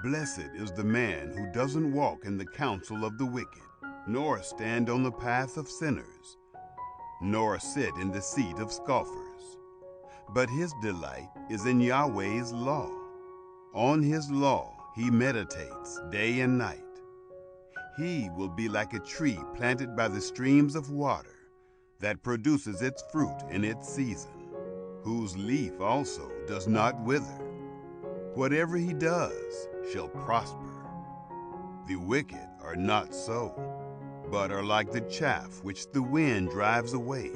Blessed is the man who doesn't walk in the counsel of the wicked, nor stand on the path of sinners, nor sit in the seat of scoffers. But his delight is in Yahweh's law. On his law he meditates day and night. He will be like a tree planted by the streams of water, that produces its fruit in its season, whose leaf also does not wither. Whatever he does shall prosper. The wicked are not so, but are like the chaff which the wind drives away.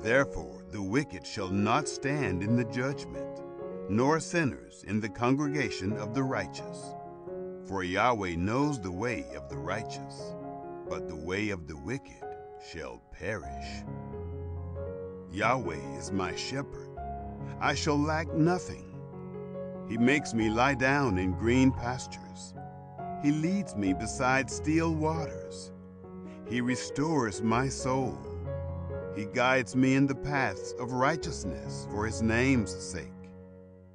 Therefore the wicked shall not stand in the judgment, nor sinners in the congregation of the righteous. For Yahweh knows the way of the righteous, but the way of the wicked shall perish. Yahweh is my shepherd. I shall lack nothing. He makes me lie down in green pastures. He leads me beside still waters. He restores my soul. He guides me in the paths of righteousness for his name's sake.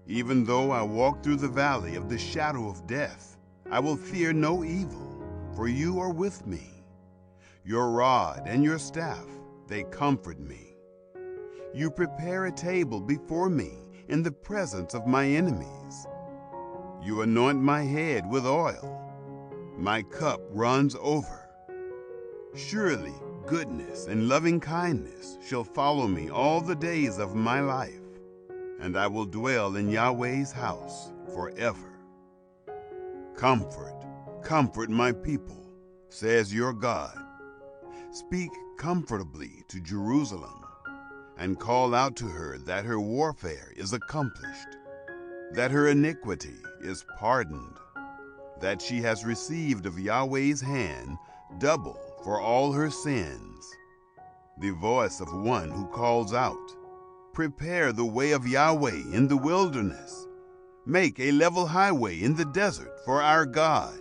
Even though I walk through the valley of the shadow of death, I will fear no evil, for you are with me. Your rod and your staff, they comfort me. You prepare a table before me in the presence of my enemies. You anoint my head with oil. My cup runs over. Surely goodness and loving kindness shall follow me all the days of my life, and I will dwell in Yahweh's house forever. Comfort, comfort my people, says your God. Speak comfortably to Jerusalem, and call out to her that her warfare is accomplished, that her iniquity is pardoned, that she has received of Yahweh's hand double for all her sins. The voice of one who calls out, prepare the way of Yahweh in the wilderness. Make a level highway in the desert for our God.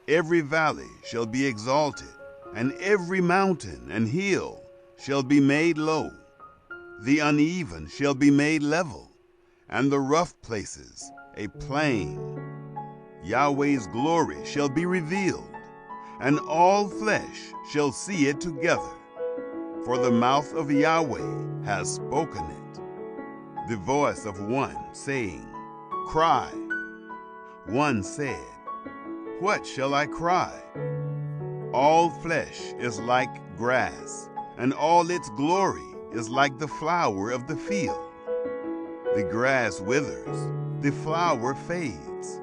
Every valley shall be exalted, and every mountain and hill shall be made low. The uneven shall be made level, and the rough places a plain. Yahweh's glory shall be revealed, and all flesh shall see it together. For the mouth of Yahweh has spoken it. The voice of one saying, cry. One said, what shall I cry? All flesh is like grass, and all its glory is like the flower of the field. The grass withers, the flower fades,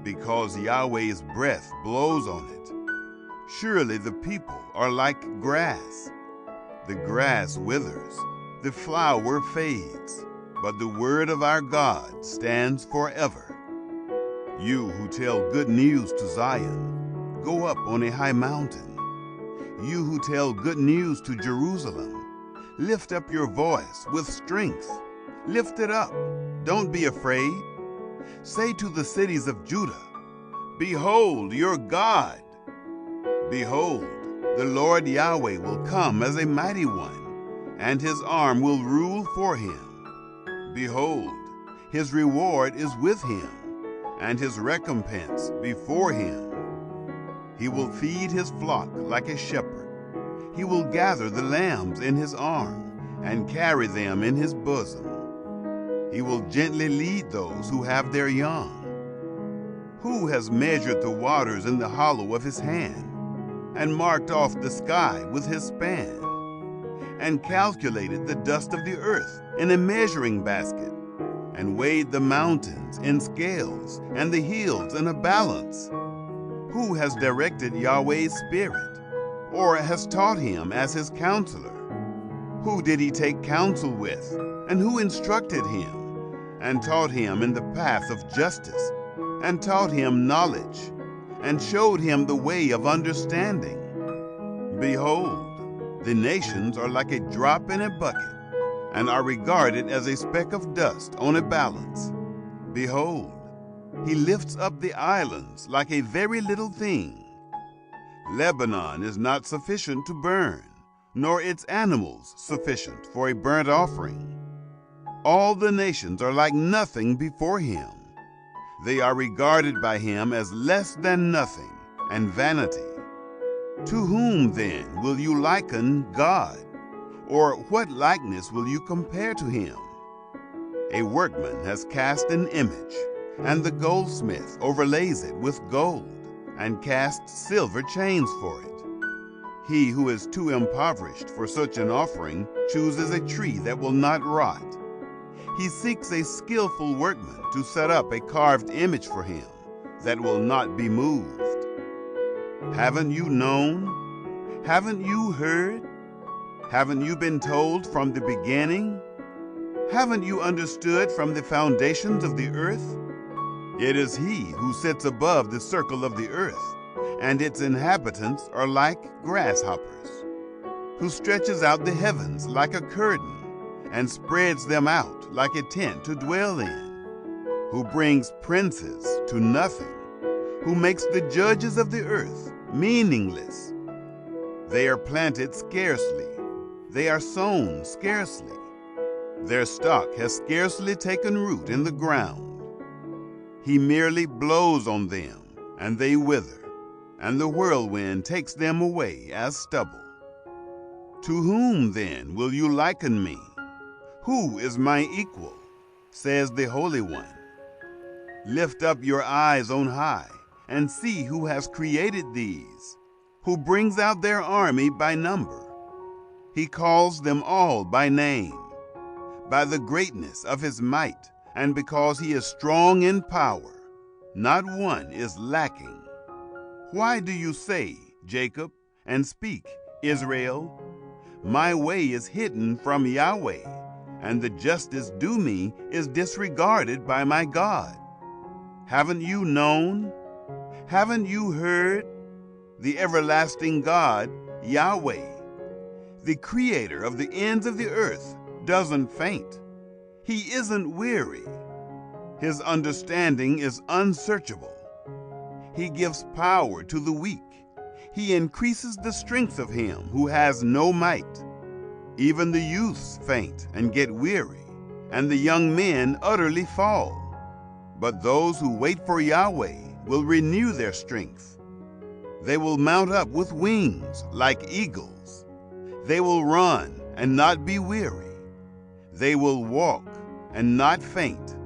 because Yahweh's breath blows on it. Surely the people are like grass. The grass withers, the flower fades, but the word of our God stands forever. You who tell good news to Zion, go up on a high mountain. You who tell good news to Jerusalem, lift up your voice with strength. Lift it up. Don't be afraid. Say to the cities of Judah, behold your God. Behold, the Lord Yahweh will come as a mighty one, and his arm will rule for him. Behold, his reward is with him, and his recompense before him. He will feed his flock like a shepherd. He will gather the lambs in his arm and carry them in his bosom. He will gently lead those who have their young. Who has measured the waters in the hollow of his hand, and marked off the sky with his span, and calculated the dust of the earth in a measuring basket, and weighed the mountains in scales and the hills in a balance? Who has directed Yahweh's spirit, or has taught him as his counselor? Who did he take counsel with, and who instructed him, and taught him in the path of justice, and taught him knowledge, and showed him the way of understanding? Behold, the nations are like a drop in a bucket, and are regarded as a speck of dust on a balance. Behold, he lifts up the islands like a very little thing. Lebanon is not sufficient to burn, nor its animals sufficient for a burnt offering. All the nations are like nothing before him. They are regarded by him as less than nothing and vanity. To whom then will you liken God? Or what likeness will you compare to him? A workman has cast an image, and the goldsmith overlays it with gold, and casts silver chains for it. He who is too impoverished for such an offering chooses a tree that will not rot. He seeks a skillful workman to set up a carved image for him that will not be moved. Haven't you known? Haven't you heard? Haven't you been told from the beginning? Haven't you understood from the foundations of the earth? It is he who sits above the circle of the earth, and its inhabitants are like grasshoppers, who stretches out the heavens like a curtain, and spreads them out like a tent to dwell in, who brings princes to nothing, who makes the judges of the earth meaningless. They are planted scarcely, they are sown scarcely. Their stock has scarcely taken root in the ground. He merely blows on them, and they wither, and the whirlwind takes them away as stubble. To whom then will you liken me? Who is my equal? Says the Holy One. Lift up your eyes on high, and see who has created these, who brings out their army by number. He calls them all by name, by the greatness of his might, and because he is strong in power. Not one is lacking. Why do you say, Jacob, and speak, Israel? My way is hidden from Yahweh, and the justice due me is disregarded by my God. Haven't you known? Haven't you heard? The everlasting God, Yahweh, the creator of the ends of the earth, doesn't faint. He isn't weary. His understanding is unsearchable. He gives power to the weak. He increases the strength of him who has no might. Even the youths faint and get weary, and the young men utterly fall. But those who wait for Yahweh will renew their strength. They will mount up with wings like eagles. They will run and not be weary. They will walk and not faint.